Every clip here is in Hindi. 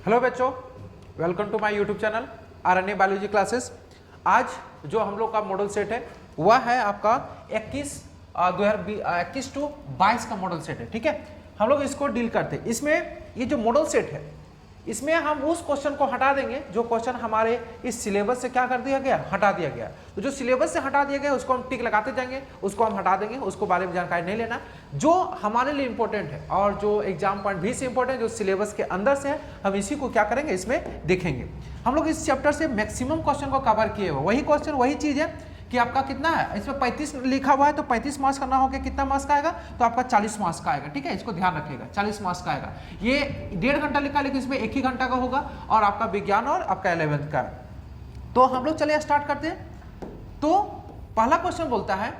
हेलो बच्चों, welcome to my YouTube channel RNA biology classes. आज जो हम लोग का मॉडल सेट है वह है आपका 21 टू 22 का मॉडल सेट है। ठीक है, हम लोग इसको डील करते हैं। इसमें ये जो मॉडल सेट है इसमें हम उस क्वेश्चन को हटा देंगे जो क्वेश्चन हमारे इस सिलेबस से क्या कर दिया गया, हटा दिया गया। तो जो सिलेबस से हटा दिया गया उसको हम टिक लगाते जाएंगे, उसको हम हटा देंगे, उसको बारे में जानकारी नहीं लेना। जो हमारे लिए इंपॉर्टेंट है और जो एग्जाम पॉइंट भी से इंपॉर्टेंट है, जो सिलेबस के अंदर से है, हम इसी को क्या करेंगे, इसमें देखेंगे। हम लोग इस चैप्टर से मैक्सिमम क्वेश्चन को कवर किए हुए, वही क्वेश्चन वही चीज है कि आपका कितना है, इसमें 35 लिखा हुआ है तो 35 मार्क्स करना होगा। कितना मार्क्स का आएगा, तो आपका 40 मार्क्स का आएगा। ठीक है, इसको ध्यान रखिएगा, 40 मार्क्स का आएगा। ये 1.5 घंटा लिखा, लेकिन इसमें 1 ही घंटा का होगा और आपका विज्ञान और आपका 11th का। तो हम लोग चलिए स्टार्ट करते हैं। तो पहला क्वेश्चन बोलता है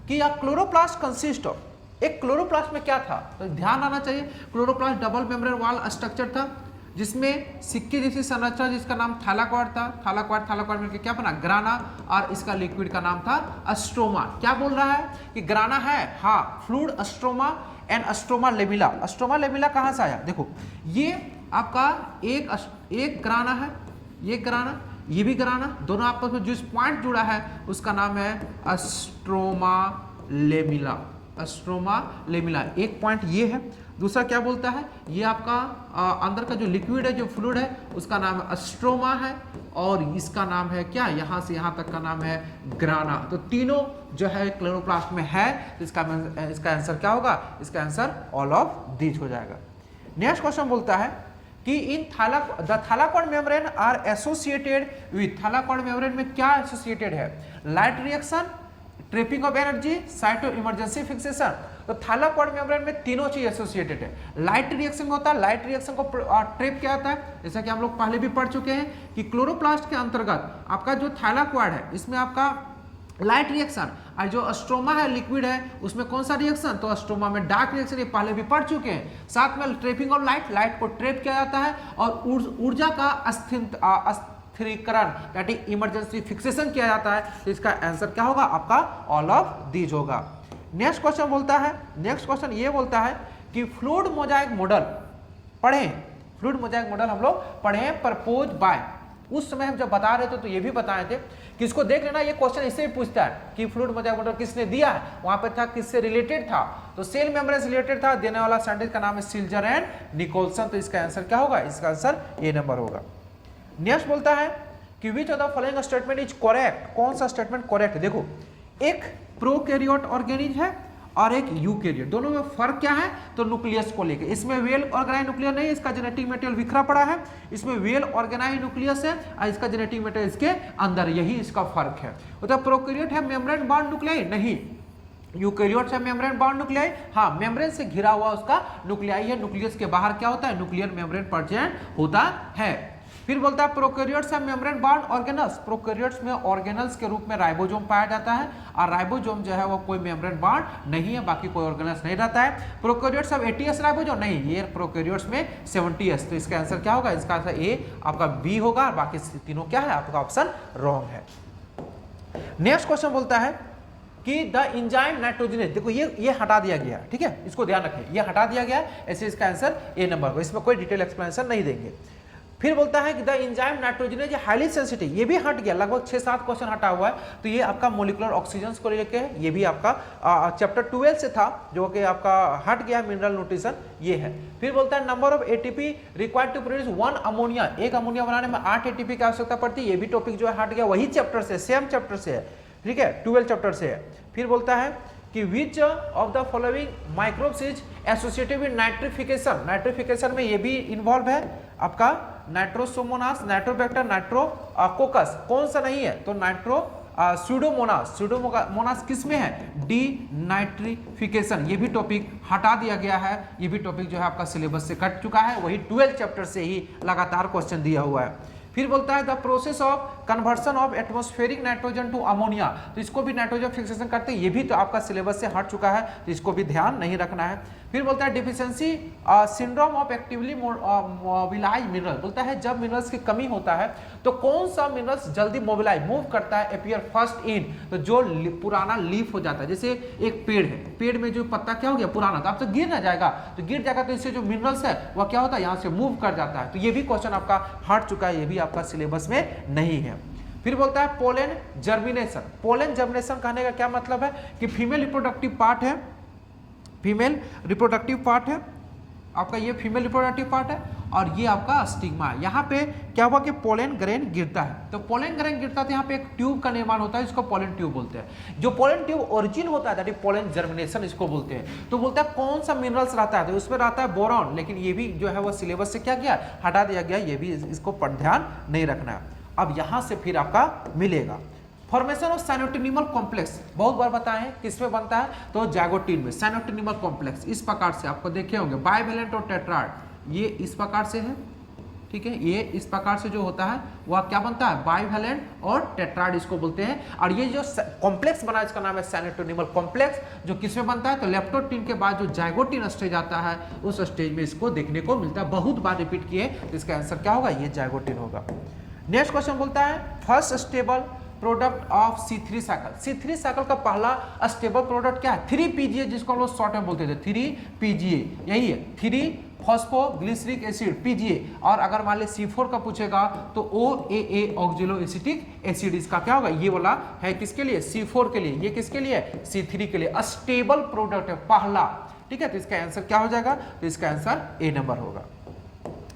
कि क्लोरोप्लास्ट कंसिस्ट ऑफ, एक क्लोरोप्लास्ट में क्या था, तो ध्यान आना चाहिए। Chloroplast double membrane wall structure था जिसमें सिक्के जैसी संरचना, जिसका नाम थैलाक्वाड था। थैलाक्वाड मिलकर क्या बना, ग्राना, और इसका लिक्विड का नाम था स्ट्रोमा। क्या बोल रहा है कि ग्राना है, हाँ, fluid stroma and stroma lamella. Stroma lamella कहाँ से आया, देखो ये आपका एक ग्राना है, ये ग्राना, ये भी ग्राना, दोनों आपस में जिस पॉइंट जुड़ा है उसका नाम है स्ट्रोमा लेमिला। स्ट्रोमा लेमिला एक पॉइंट ये है। दूसरा क्या बोलता है, ये आपका अंदर का जो लिक्विड है, जो फ्लूइड है, उसका नाम स्ट्रोमा है और इसका नाम है क्या, यहाँ से यहाँ तक का नाम है ग्राना। तो तीनों जो है क्लोरोप्लास्ट में है, तो इसका आंसर क्या होगा, इसका आंसर ऑल ऑफ दीज हो जाएगा। नेक्स्ट क्वेश्चन बोलता है कि in the thylakoid membrane are associated with, thylakoid membrane में क्या एसोसिएटेड है, light reaction, trapping of energy, साइटो इमरजेंसी फिक्सेशन। तो थैलाक्वाड मेम्ब्रेन में तीनों चीज एसोसिएटेड है। लाइट रिएक्शन होता है, लाइट रिएक्शन को ट्रैप किया जाता है, जैसा कि हम लोग पहले भी पढ़ चुके हैं कि क्लोरोप्लास्ट के अंतर्गत आपका जो थैलाक्वाड है इसमें आपका लाइट रिएक्शन, और जो स्ट्रोमा है लिक्विड है उसमें कौन सा रिएक्शन, तो स्ट्रोमा में डार्क रिएक्शन, ये पहले भी पढ़ चुके हैं। साथ में ट्रैपिंग ऑफ लाइट, लाइट को ट्रैप किया जाता है और ऊर्जा का स्थिरीकरण इमरजेंसी फिक्सेशन किया जाता है। तो इसका आंसर क्या होगा, आपका ऑल ऑफ दीज होगा। नेक्स्ट क्वेश्चन बोलता है, नेक्स्ट क्वेश्चन ये बोलता है कि फ्लूइड मोजाइक मॉडल पढ़े, फ्लूइड मोजाइक मॉडल हम लोग पढ़े प्रपोज बाय, उस समय हम जब बता रहे थे तो ये भी बताए थे कि इसको देख लेना, ये क्वेश्चन इससे भी पूछता है कि फ्लूइड मोजाइक मॉडल किसने दिया है, वहां पर था किससे रिलेटेड था, तो सेल मेम्ब्रेन से रिलेटेड था। देने वाला साइंटिस्ट का नाम है सिल्जर एंड निकोलसन। तो इसका आंसर क्या होगा, इसका आंसर ए नंबर होगा। नेक्स्ट बोलता है कि विच of the following statement is correct, कौन सा स्टेटमेंट करेक्ट है। देखो एक प्रोकैरियोट ऑर्गेनिज्म है और एक यूकैरियोट, दोनों में फर्क क्या है, तो न्यूक्लियस को लेकर। इसमें वेल ऑर्गेनाइज न्यूक्लियस नहीं है, इसका जेनेटिक मटेरियल बिखरा पड़ा है, इसमें वेल ऑर्गेनाइज न्यूक्लियस है और इसका जेनेटिक मटेरियल इसके अंदर, यही इसका फर्क है। तो प्रोकैरियोट है मेम्ब्रेन बाउंड न्यूक्लियाई, नहीं, यूकैरियोट से मेम्ब्रेन बाउंड न्यूक्लियाई, हाँ, मेम्ब्रेन से घिरा हुआ उसका न्यूक्लियाई है, न्यूक्लियस के बाहर क्या होता है, न्यूक्लियर मेम्ब्रेन प्रेजेंट होता है। फिर बोलता है प्रोकैरियोट्स है मेम्ब्रेन बाउंड ऑर्गेनल्स, प्रोकैरियोट्स में ऑर्गेनल्स के रूप में राइबोसोम पाया जाता है और राइबोसोम जो है वो कोई मेम्ब्रेन बाउंड नहीं है, बाकी कोई ऑर्गेनल्स नहीं रहता है। प्रोकैरियोट्स अब 80s राइबोसोम नहीं, ये प्रोकैरियोट्स में 70s। तो इसका आंसर क्या होगा, इसका आंसर ए आपका बी होगा और बाकी तीनों क्या है, आपका ऑप्शन रॉन्ग है। नेक्स्ट क्वेश्चन बोलता है कि द एंजाइम नाइट्रोजनेज, देखो ये हटा दिया गया, ठीक है, इसको ध्यान रखें, ये हटा दिया गया, ऐसे इसका आंसर ए नंबर होगा, इसमें कोई डिटेल एक्सप्लेनेशन नहीं देंगे। फिर बोलता है कि the enzyme nitrogenase highly sensitive, ये भी हट गया, लगभग 6-7 क्वेश्चन हटा हुआ है। तो ये आपका मोलिकुलर ऑक्सीजन को लेके है, ये भी आपका चैप्टर 12 से था, जो कि आपका हट गया, मिनरल न्यूट्रिशन ये है। फिर बोलता है number of ATP required to produce 1 ammonia, एक अमोनिया बनाने में 8 एटीपी की आवश्यकता पड़ती है, ये भी टॉपिक जो है हट गया, वही चैप्टर से, सेम चैप्टर से है, ठीक है, 12 चैप्टर से है। फिर बोलता है कि विच of the following microbes is associated with nitrification, nitrification में ये भी इन्वॉल्व है आपका नाइट्रोसोमोनास, नाइट्रोबैक्टर, नाइट्रोकोकस, कौन सा नहीं है, तो नाइट्रो स्यूडोमोनास, स्यूडोमोनास किस में है, डी नाइट्रिफिकेशन, ये भी टॉपिक हटा दिया गया है, ये भी टॉपिक जो है आपका सिलेबस से कट चुका है, वही 12 चैप्टर से ही लगातार क्वेश्चन दिया हुआ है। फिर बोलता है the process of conversion of atmospheric nitrogen to ammonia, तो इसको भी नाइट्रोजन फिक्सेशन करते हैं, ये भी तो आपका सिलेबस से हट चुका है, तो इसको भी ध्यान नहीं रखना है। फिर बोलता है deficiency syndrome of actively mobilize mineral, बोलता है जब मिनरल्स की कमी होता है तो कौन सा मिनरल्स जल्दी मोबिलाइज मूव करता है, अपीयर फर्स्ट इन, तो जो पुराना लीफ हो जाता है, जैसे एक पेड़ है, पेड़ में जो पत्ता क्या हो गया पुराना, तो आपसे गिर ना जाएगा, तो गिर जाएगा तो इससे जो मिनरल्स है वह क्या होता है यहाँ से मूव कर जाता है, तो ये भी क्वेश्चन आपका हट चुका है, ये भी आपका सिलेबस में नहीं है। फिर बोलता है पोलन जर्मिनेशन, पोलन जर्मिनेशन कहने का क्या मतलब है कि फीमेल रिप्रोडक्टिव पार्ट है, फीमेल रिप्रोडक्टिव पार्ट है आपका, ये फीमेल रिप्रोडक्टिव पार्ट है और ये आपका स्टिग्मा है। यहाँ पे क्या हुआ कि पोलन ग्रेन गिरता है, तो पोलन ग्रेन गिरता है तो यहाँ पे एक ट्यूब का निर्माण होता है, इसको पोलन ट्यूब बोलते हैं। जो पोलन ट्यूब ओरिजिन होता है दैट इज पोलन जर्मिनेशन इसको बोलते हैं। तो बोलता है कौन सा मिनरल्स रहता है, तो उसमें रहता है बोरॉन, लेकिन ये भी जो है वो सिलेबस से क्या किया, हटा दिया गया, ये भी इसको पर ध्यान नहीं रखना है। अब यहाँ से फिर आपका मिलेगा फॉर्मेशन ऑफ साइनोटिनिमल कॉम्प्लेक्स, बहुत बार बताए हैं किसमें बनता है, तो जाइगोटिन में साइनोटिनिमल कॉम्प्लेक्स इस प्रकार से आपको देखे होंगे, बाइवेलेंट और टेट्राइड, ये इस प्रकार से है, ठीक है, ये इस प्रकार से जो होता है वह क्या बनता है, बाइवेलेंट और टेट्राइड इसको बोलते हैं। और ये जो कॉम्प्लेक्स बना इसका नाम है साइनोटिनिमल कॉम्प्लेक्स, जो किसमें बनता है, तो लेप्टोटिन के बाद जो जाइगोटिन स्टेज आता है उस स्टेज में इसको देखने को मिलता है, बहुत बार रिपीट किए, तो इसका आंसर क्या होगा, ये जाइगोटिन होगा। नेक्स्ट क्वेश्चन बोलता है first stable product of C3 cycle, C3 cycle का पहला स्टेबल प्रोडक्ट क्या है, 3-PGA, जिसको हम लोग शॉर्ट में बोलते थे 3-PGA, यही है 3-फॉस्फोग्लिसरिक एसिड PGA। और अगर मान लीजिए C4 का पूछेगा तो OAA ऑक्जेलो एसिटिक एसिड, इसका क्या होगा, ये वाला है किसके लिए, C4 के लिए, ये किसके लिए, C3 के लिए, स्टेबल प्रोडक्ट है पहला, ठीक है, तो इसका आंसर क्या हो जाएगा, तो इसका आंसर A नंबर होगा।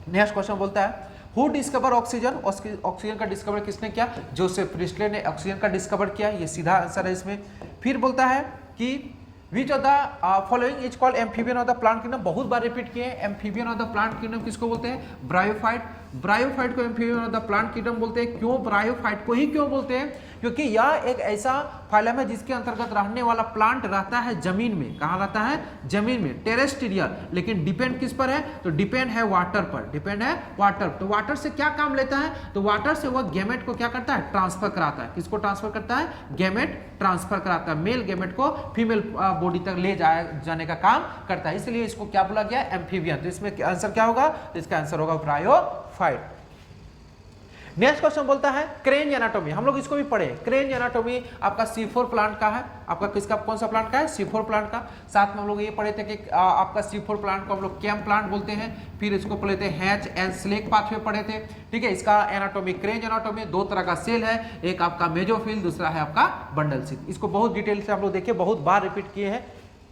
नेक्स्ट क्वेश्चन बोलता है हु डिस्कवर ऑक्सीजन, ऑक्सीजन का डिस्कवर किसने किया, जोसेफ प्रिस्टले ने ऑक्सीजन का डिस्कवर किया, ये सीधा आंसर है इसमें। फिर बोलता है कि विच of the following is called amphibian of the plant kingdom, बहुत बार रिपीट किए, amphibian of the plant kingdom किसको बोलते हैं, ब्रायोफाइट, ब्रायोफाइट को amphibian of the plant kingdom बोलते हैं। क्यों ब्रायोफाइट को ही क्यों बोलते हैं, क्योंकि यह एक ऐसा फाइलम है जिसके अंतर्गत रहने वाला प्लांट रहता है जमीन में, कहाँ रहता है, जमीन में, टेरेस्ट्रियल, लेकिन डिपेंड किस पर है, तो डिपेंड है वाटर पर, डिपेंड है वाटर, तो वाटर से क्या काम लेता है, तो वाटर से वह गैमेट को क्या करता है, ट्रांसफर कराता है, किसको ट्रांसफर करता है, गैमेट ट्रांसफर कराता है, मेल गैमेट को फीमेल बॉडी तक ले जाने का काम करता है, इसलिए इसको क्या बोला गया, एम्फीबियन। तो इसमें आंसर क्या होगा, तो इसका आंसर होगा ब्रायोफाइट। नेक्स्ट क्वेश्चन बोलता है क्रेन एनाटॉमी, हम लोग इसको भी पढ़े, क्रेन एनाटॉमी आपका C4 प्लांट का है, आपका किसका, कौन सा प्लांट का है, C4 प्लांट का। साथ में हम लोग ये पढ़े थे कि आपका C4 प्लांट को हम लोग कैम प्लांट बोलते हैं, फिर इसको पढ़े थे हैच एंड स्लेक पाथवे पढ़े थे, ठीक है। इसका एनाटॉमी, क्रेन एनाटॉमी, दो तरह का सेल है, एक आपका मेजोफिल, दूसरा है आपका बंडल सेल, इसको बहुत डिटेल से हम लोग देखिए, बहुत बार रिपीट किए हैं।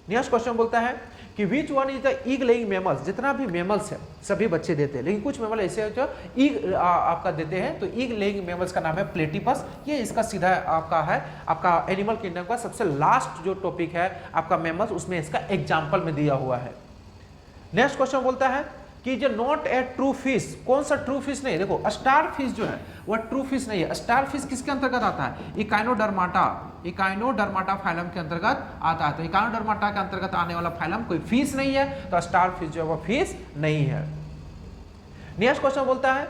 नेक्स्ट क्वेश्चन बोलता है कि which one is the egg laying mammals, जितना भी मैमल्स है सभी बच्चे देते हैं, लेकिन कुछ मैमल ऐसे हैं जो ईग आपका देते हैं, तो ईग लेइंग मैमल्स का नाम है प्लेटिपस, ये इसका सीधा आपका है, आपका एनिमल किंगडम का सबसे लास्ट जो टॉपिक है आपका मैमल्स, उसमें इसका एग्जाम्पल में दिया हुआ है। नेक्स्ट क्वेश्चन बोलता है कि जो नॉट ए ट्रू फिश, कौन सा ट्रू फिश नहीं, देखो स्टार फिश जो है वह ट्रू फिश नहीं है। स्टार फिश किसके अंतर्गत आता है, इकाइनोडर्माटा, इकाइनोडर्माटा फाइलम के अंतर्गत आता है, तो इकाइनोडर्माटा के अंतर्गत आने वाला फाइलम कोई फिश नहीं है, तो स्टार फिश जो है वह फिश नहीं है। नेक्स्ट क्वेश्चन बोलता है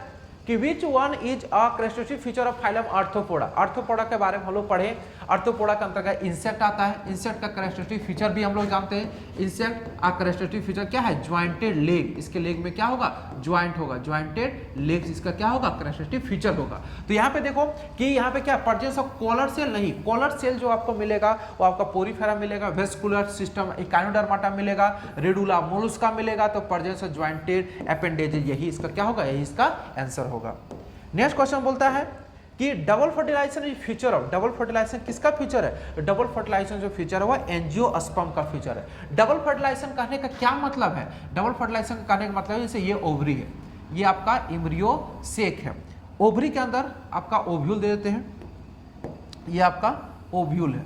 कि which one is a characteristic feature of phylum Arthropoda, Arthropoda के बारे में हम लोग पढ़े, आर्थ्रोपोडा के अंतर्गत इंसेक्ट आता है, इंसेक्ट का क्रेस्टेटिव फीचर भी हम लोग जानते हैं, इंसेक्ट का क्रेस्टेटिव फीचर क्या है, ज्वाइंटेड लेग, इसके लेग में क्या होगा, ज्वाइंट होगा, ज्वाइंटेड लेग्स इसका क्या होगा, क्रेस्टेटिव फीचर होगा। तो यहाँ पे देखो कि यहाँ पे क्या प्रेजेंस ऑफ कॉलर सेल नहीं, कॉलर सेल जो आपको मिलेगा वो आपका पोरीफेरा मिलेगा, वेस्कुलर सिस्टम इकाइनोडर्माटा मिलेगा, रेडुला मोलस्का मिलेगा, तो प्रेजेंस ऑफ ज्वाइंटेड अपेंडेजेस, यही इसका क्या होगा, यही इसका आंसर होगा। नेक्स्ट क्वेश्चन बोलता है कि double fertilization is feature of, double fertilization किसका फीचर है, डबल फर्टिलाइजेशन जो फीचर है वह एंजियोस्पर्म का फीचर है। डबल फर्टिलाइजेशन कहने का क्या मतलब है, डबल फर्टिलाइजेशन कहने का मतलब है जैसे ये ओवरी है, ये आपका एम्ब्रियो सेक है, ओवरी के अंदर आपका ओव्यूल दे देते हैं, ये आपका ओव्यूल है,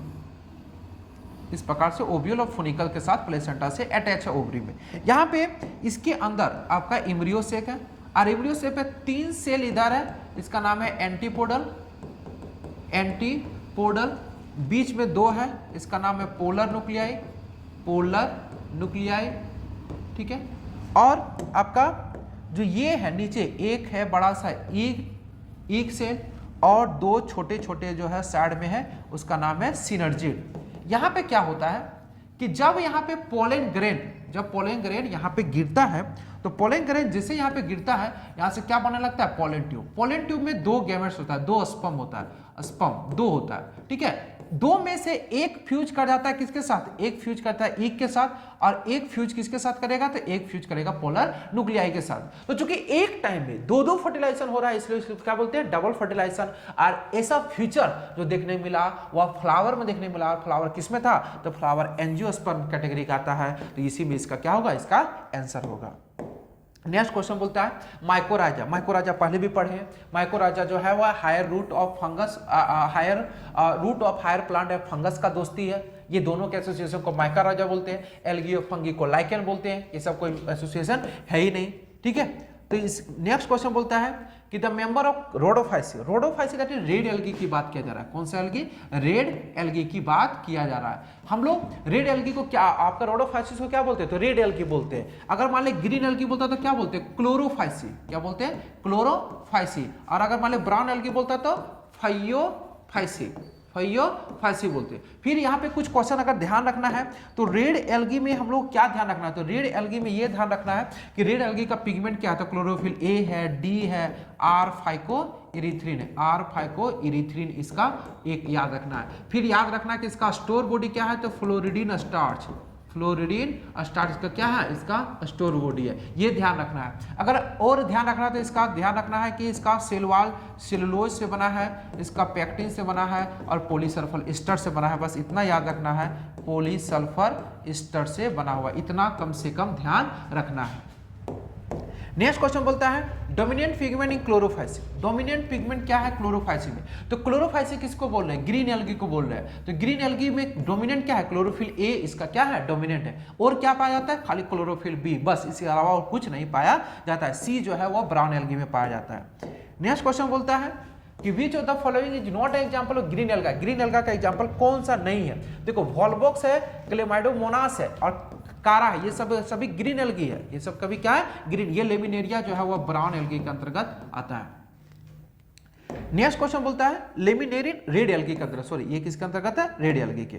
इस प्रकार से ओव्यूल और फोनिकल के साथ प्लेसेंटा से अटैच है ओवरी में। यहाँ पे इसके अंदर आपका एम्ब्रियो सेक है, और एम्ब्रियो सेक पे 3 सेल इधर है, इसका नाम है एंटीपोडल, एंटीपोडल, बीच में 2 है, इसका नाम है पोलर न्यूक्लियाई, पोलर न्यूक्लियाई, ठीक है। और आपका जो ये है नीचे एक है बड़ा सा ईग ईक सेल और दो छोटे छोटे जो है साइड में है उसका नाम है सिनर्जिड। यहाँ पे क्या होता है कि जब यहाँ पे पोलन ग्रेन, जब पोलन ग्रेन यहाँ पे गिरता है तो पोलन ग्रेन जैसे यहाँ पे गिरता है यहाँ से क्या बनने लगता है, पोलन ट्यूब। पोलन ट्यूब में दो गैमेट्स होता है, दो स्पर्म होता है, स्पर्म दो होता है, ठीक है। दो में से एक फ्यूज कर जाता है किसके साथ, एक फ्यूज करता है ईक के साथ और एक फ्यूज किसके साथ करेगा, तो एक फ्यूज करेगा पोलर न्यूक्लियाई के साथ। तो चूंकि एक टाइम में दो दो फर्टिलाइजेशन हो रहा है इसलिए इसको क्या बोलते हैं, डबल फर्टिलाइजेशन। और ऐसा फ्यूचर जो देखने मिला वह फ्लावर में देखने मिला। फ्लावर किसमें था, तो फ्लावर एंजियोस्पर्म कैटेगरी का आता है, तो इसी में इसका क्या होगा, इसका आंसर होगा। नेक्स्ट क्वेश्चन बोलता है माइकोराजा। माइकोराजा पहले भी पढ़े हैं। माइकोराजा जो है वह higher root of fungus, higher root of higher plant है फंगस का दोस्ती है। ये दोनों के एसोसिएशन को माइकोराजा बोलते हैं। एल्गी और फंगी को लाइकेन बोलते हैं। ये सब कोई एसोसिएशन है ही नहीं, ठीक है। तो इस नेक्स्ट क्वेश्चन बोलता है कि the member of Rhodophyceae, Rhodophyceae that is red algae की बात किया जा रहा है। कौन सा एल्गी, रेड एल्गी की बात किया जा रहा है। हम लोग रेड एल्गी को क्या, आपका रोडोफाइसिस को क्या बोलते हैं, तो रेड एल्गी बोलते हैं। अगर मान ले ग्रीन एल्गी बोलता तो क्या बोलते हैं, क्लोरोफाइसी। क्या बोलते हैं, क्लोरोफाइसी। और अगर मान ले ब्राउन एल्गी बोलता तो फाइयोफाइसी, फाइयोफाइसी बोलते हैं। फिर यहाँ पे कुछ क्वेश्चन अगर ध्यान रखना है तो रेड एल्गी में हम लोग क्या ध्यान रखना है, तो रेड एल्गी में ये ध्यान रखना है कि रेड एल्गी का पिगमेंट क्या है, तो क्लोरोफिल ए है, डी है, आर फाइको इरिथ्रिन है, आर फाइको इरिथ्रिन इसका एक याद रखना है। फिर याद रखना है कि इसका स्टोर बॉडी क्या है, तो फ्लोरिडीन स्टार्च, फ्लोरिडीन स्टार्च का क्या है, इसका स्टोर बॉडी है, ये ध्यान रखना है। अगर और ध्यान रखना है तो इसका ध्यान रखना है कि इसका सेल वॉल सेलुलोज से बना है, इसका पैक्टिन से बना है और पॉलीसल्फर एस्टर से बना है। बस इतना याद रखना है, पॉलीसल्फर एस्टर से बना हुआ, इतना कम से कम ध्यान रखना है। नेक्स्ट क्वेश्चन बोलता है डोमिनेंट पिगमेंट इन क्लोरोफाइसी। डोमिनेंट पिगमेंट क्या है क्लोरोफाइसी में, तो क्लोरोफाइसी किसको बोल रहे हैं, ग्रीन एल्गी को बोल रहे हैं। तो ग्रीन एल्गी में डोमिनेंट क्या है, क्लोरोफिल ए इसका क्या है, डोमिनेंट है। और क्या पाया जाता है, खाली क्लोरोफिल बी, बस इसके अलावा और कुछ नहीं पाया जाता है। सी जो है वह ब्राउन एल्गी में पाया जाता है। नेक्स्ट क्वेश्चन बोलता है कि विच of the following is not example of green alga. Green alga का एग्जांपल कौन सा नहीं है, देखो वॉलबॉक्स है, क्लेमाइडोमोनास है और कारा है, ये सब सभी ग्रीन एल्गी है। ये सब कभी क्या है, ग्रीन। ये लेमिनेरिया जो है वो ब्राउन एल्गी के अंतर्गत आता है। नेक्स्ट क्वेश्चन बोलता है लेमिनेरिन रेड एल्गी के अंतर्गत, सॉरी ये किसके अंतर्गत है, रेड एल्गी के।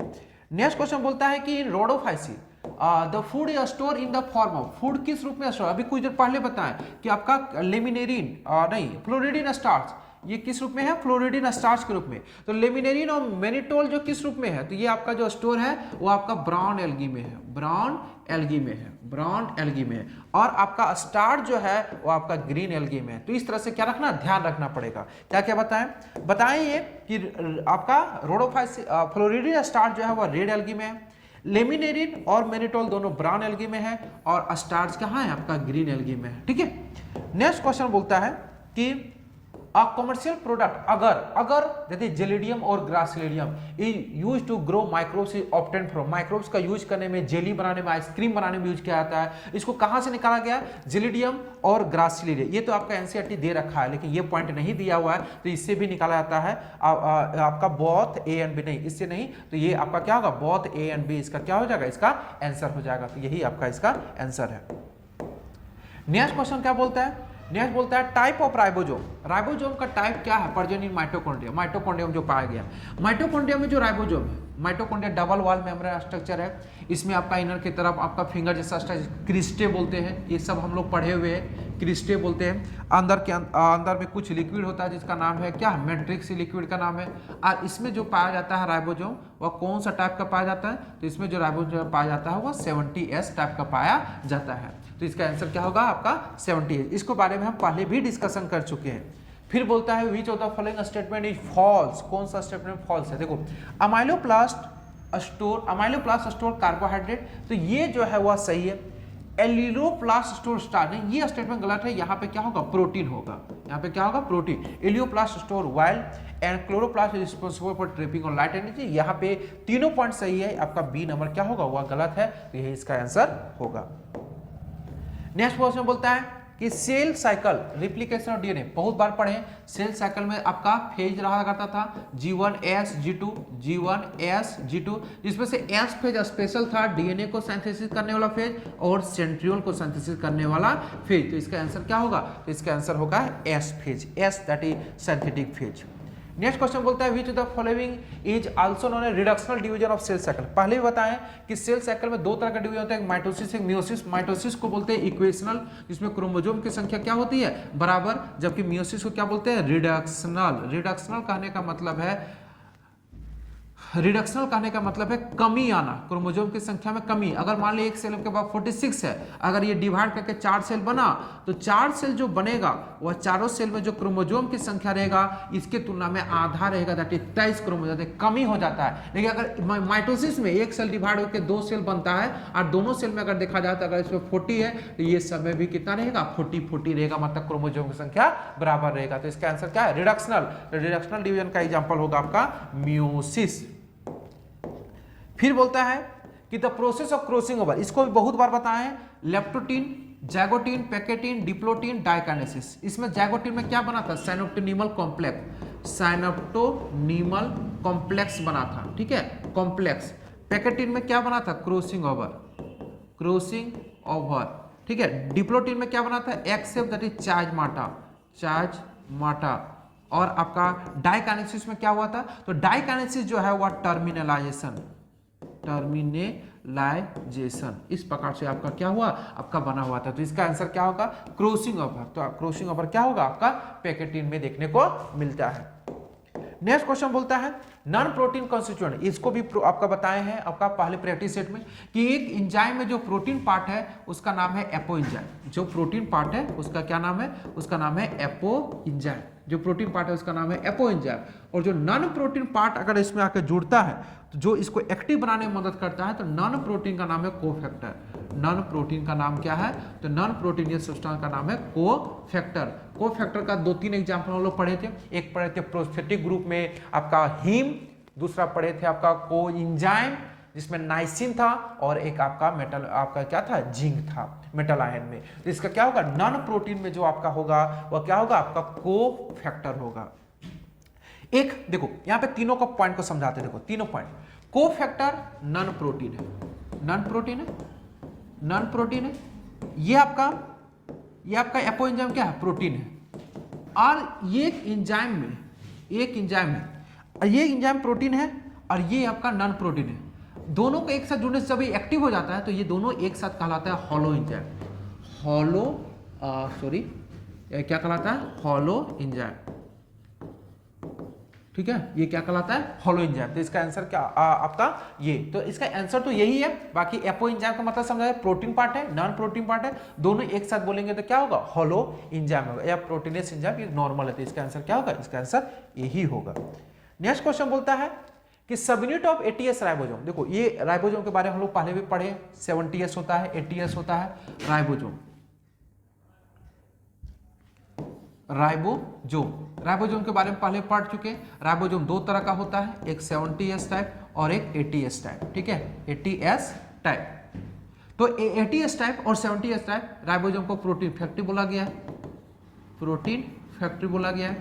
नेक्स्ट क्वेश्चन बोलता है कि in Rhodophyceae the food is store in the form of, food किस रूप में स्टोर, अभी कुछ देर पहले बताएं कि आपका लेमिनेरिन नहीं फ्लोरिडीन स्टार्च, ये किस रूप में है, फ्लोरिडीन स्टार्च के रूप में। तो लेमिनेरिन और मेनिटोल जो किस रूप में है, तो ये आपका जो स्टोर है वो आपका ब्राउन एल्गी में है, ब्राउन एल्गी में है, ब्राउन एल्गी में है। और आपका स्टार्च जो है वो आपका ग्रीन एल्गी में है। तो इस तरह से क्या रखना, ध्यान रखना पड़ेगा। क्या क्या बताएं ये कि आपका रोडोफाइसी फ्लोरिडीन स्टार्च जो है वो रेड एल्गी में है, लेमिनेरिन और मेनिटोल दोनों ब्राउन एल्गी में है और स्टार्च कहाँ है, आपका ग्रीन एल्गी में है, ठीक है। नेक्स्ट क्वेश्चन बोलता है कि कमर्शियल प्रोडक्ट अगर जैसे जेलिडियम और Gracilidium is use to grow microbes is obtain from, microbes का यूज करने में, जेली बनाने में, आइसक्रीम बनाने में यूज किया जाता है। इसको कहाँ से निकाला गया, जेलिडियम और ग्रासिलिडियम। ये तो आपका एनसीईआरटी दे रखा है लेकिन ये पॉइंट नहीं दिया हुआ है, तो इससे भी निकाला जाता है आपका बोथ ए एंड बी, नहीं इससे नहीं, तो ये आपका क्या होगा, बोथ ए एंड बी, इसका क्या हो जाएगा, इसका आंसर हो जाएगा। तो यही आपका इसका आंसर है। नेक्स्ट क्वेश्चन क्या बोलता है, नेक्स्ट बोलता है टाइप ऑफ राइबोसोम। राइबोसोम का टाइप क्या है, प्रेजेंट इन माइटोकॉन्ड्रिया, माइटोकॉन्ड्रियम जो पाया गया। माइटोकॉन्ड्रिया में जो राइबोसोम है, mitochondria double wall membrane structure है। इसमें आपका इनर की तरफ आपका फिंगर जैसा स्ट्रक्चर, क्रिस्टे बोलते हैं, ये सब हम लोग पढ़े हुए हैं, क्रिस्टे बोलते हैं। अंदर में कुछ लिक्विड होता है जिसका नाम है क्या, मैट्रिक्स लिक्विड का नाम है। और इसमें जो पाया जाता है राइबोसोम वह कौन सा टाइप का पाया जाता है, तो इसमें जो राइबोसोम पाया जाता है वह 70S टाइप का पाया जाता है। तो इसका आंसर क्या होगा आपका 70। इसको बारे में हम पहले भी डिस्कशन कर चुके हैं। फिर बोलता है which of the following statement is false, कौन सा स्टेटमेंट फॉल्स है, देखो अमाइलोप्लास्ट स्टोर कार्बोहाइड्रेट, तो ये जो है वह सही है। एलियोप्लास्ट स्टोर स्टार्च, नहीं ये स्टेटमेंट गलत है, यहाँ पे क्या होगा, प्रोटीन होगा, यहाँ पे क्या होगा, protein. Elaioplast store while and chloroplast is responsible for trapping on light energy, यहाँ पे तीनों पॉइंट सही है, आपका बी नंबर क्या होगा, वह गलत है, तो यही इसका आंसर होगा। नेक्स्ट क्वेश्चन बोलता है कि cell cycle replication of DNA बहुत बार पढ़े। सेल साइकिल में आपका फेज रहा करता था G1S G2 G1S G2, जिसमें से S फेज स्पेशल था डीएनए को सिंथेसिस करने वाला फेज और सेंट्रियोल को सिंथेसिस करने वाला फेज। तो इसका आंसर क्या होगा? तो इसका आंसर होगा S phase, S that is synthetic phase. Next question बोलता है which of the following is also known as reductional division of cell cycle. पहले भी बताएं कि सेल साइकिल में दो तरह का डिवीजन होता है, एक माइटोसिस एक मियोसिस। माइटोसिस को बोलते हैं इक्वेशनल, जिसमें क्रोमोसोम की संख्या क्या होती है? बराबर, जबकि मियोसिस को क्या बोलते हैं? रिडक्शनल। रिडक्शनल कहने का मतलब है रिडक्शनल कहने का मतलब है कमी आना, क्रोमोसोम की संख्या में कमी। अगर मान लीजिए एक सेल के बाद 46 है, अगर ये डिवाइड करके 4 सेल बना तो 4 सेल जो बनेगा वह चारों सेल में जो क्रोमोसोम की संख्या रहेगा इसके तुलना में आधा रहेगा, दैट इज 23 क्रोमोसोम, कमी हो जाता है। लेकिन अगर माइटोसिस में एक सेल डिवाइड होकर 2 सेल बनता है और दोनों सेल में अगर देखा जाए तो अगर इसमें 40 है तो ये सब में भी कितना रहेगा? 40 रहेगा, मतलब क्रोमोसोम की संख्या बराबर रहेगा। तो इसका आंसर क्या है? रिडक्शनल। रिडक्शनल डिवीजन का एग्जाम्पल होगा आपका मियोसिस। फिर बोलता है कि the process of crossing over, इसको भी बहुत बार बताएं, लेप्टोटीन, जैगोटीन, पैकेटीन, डिप्लोटीन, डाइकाइनेसिस। इसमें जैगोटीन में क्या बना था? साइनोप्टोनीमल कॉम्प्लेक्स, साइनोप्टोनीमल कॉम्प्लेक्स बना था, ठीक है, कॉम्प्लेक्स। पैकेटीन में क्या बना था? क्रॉसिंग ओवर, क्रॉसिंग ओवर, ठीक है। डिप्लोटीन में क्या बना था? एक्सेप्ट दैट इज चार्ज माटा। और आपका डाइकाइनेसिस में क्या हुआ था? तो डाइकाइनेसिस जो है वह टर्मिनलाइजेशन, इस प्रकार से आपका क्या हुआ? आपका बना हुआ था। तो इसका आंसर क्या होगा? Crossing over. तो क्रॉसिंग ओवर क्या होगा? आपका पैकेटीन में देखने को मिलता है। नेक्स्ट क्वेश्चन बोलता है नॉन प्रोटीन कॉन्स्टिट्यूएंट। इसको भी आपका बताए हैं आपका पहले प्रैक्टिस सेट में कि एक एंजाइम में जो प्रोटीन पार्ट है उसका नाम है एपो एंजाइम। जो प्रोटीन पार्ट है उसका क्या नाम है? उसका नाम है एपो एंजाइम। जो प्रोटीन पार्ट है उसका नाम है एपो एंजाइम। और जो नॉन प्रोटीन पार्ट अगर इसमें आकर जुड़ता है तो जो इसको एक्टिव बनाने में मदद करता है तो नॉन प्रोटीन का नाम है कोफैक्टर। नॉन प्रोटीन का नाम क्या है? तो नॉन प्रोटीनियस सब्सटेंस का नाम है कोफैक्टर। कोफैक्टर का 2-3 एग्जाम्पल हम लोग पढ़े थे। एक पढ़े थे प्रोस्थेटिक ग्रुप में आपका हीम, दूसरा पढ़े थे आपका कोएंजाइम जिसमें नाइसिन था, और एक आपका मेटल आपका क्या था? जिंक था मेटल आयन में। तो इसका क्या होगा? नॉन प्रोटीन में जो आपका होगा वह क्या होगा? आपका कोफैक्टर होगा। एक देखो यहाँ पे तीनों का पॉइंट को समझाते, देखो तीनों पॉइंट। कोफैक्टर नॉन प्रोटीन है, नॉन प्रोटीन है, नॉन प्रोटीन है। ये आपका एपो एंजाइम क्या है? प्रोटीन है। और ये एंजाइम में ये एंजाइम प्रोटीन है और ये आपका नॉन प्रोटीन है। दोनों को एक साथ जुड़ने से जब ये एक्टिव हो जाता है तो ये दोनों एक साथ कहलाता है हॉलो एंजाइम। क्या कहलाता है? हॉलो एंजाइम, ठीक है। ये क्या कहलाता है? Hollow enzyme. तो इसका आंसर क्या आपका ये? तो इसका आंसर तो यही है। बाकी एपो एंजाइम का मतलब समझा, प्रोटीन पार्ट है, नॉन प्रोटीन पार्ट है, दोनों एक साथ बोलेंगे तो क्या होगा? हॉलो एंजाइम होगा, या प्रोटीनेस एंजाइम, ये नॉर्मल है। तो इसका आंसर क्या होगा? इसका आंसर यही होगा। नेक्स्ट क्वेश्चन बोलता है कि सबयूनिट ऑफ एटीएस राइबोसोम। देखो ये राइबोसोम के बारे में हम लोग पहले भी पढ़े, 70S होता है, 80S होता है राइबोसोम। राइबोसोम के बारे में पहले पढ़ चुके। राइबोसोम 2 तरह का होता है, एक 70S टाइप और एक 80S टाइप, ठीक है, 80S टाइप। तो 80S टाइप और 70S टाइप राइबोसोम को प्रोटीन फैक्ट्री बोला गया है, प्रोटीन फैक्ट्री बोला गया है।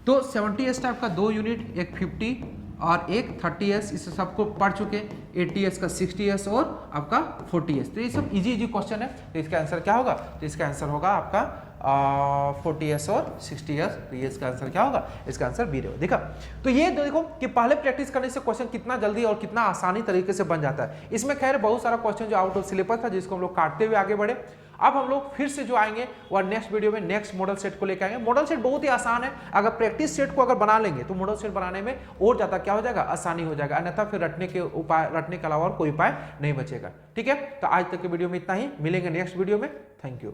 तो 70S टाइप का 2 यूनिट, एक 50 और एक 30S, इसे सबको पढ़ चुके। 80S का 60S और आपका 40S। तो ये सब इजी क्वेश्चन है। तो इसका आंसर क्या होगा? तो इसका आंसर होगा आपका 40S और 60S। तो ये इसका आंसर क्या होगा? इसका आंसर बी रहेगा। देखा, तो ये देखो कि पहले प्रैक्टिस करने से क्वेश्चन कितना जल्दी और कितना आसानी तरीके से बन जाता है। इसमें खैर बहुत सारा क्वेश्चन जो आउट ऑफ सिलेबस था जिसको हम लोग काटते हुए आगे बढ़े। अब हम लोग फिर से जो आएंगे वह नेक्स्ट वीडियो में नेक्स्ट मॉडल सेट को लेकर आएंगे। मॉडल सेट बहुत ही आसान है, अगर प्रैक्टिस सेट को अगर बना लेंगे तो मॉडल सेट बनाने में और ज्यादा क्या हो जाएगा? आसानी हो जाएगा। अन्यथा फिर रटने के अलावा और कोई उपाय नहीं बचेगा। ठीक है, तो आज तक के वीडियो में इतना ही, मिलेंगे नेक्स्ट वीडियो में। Thank you.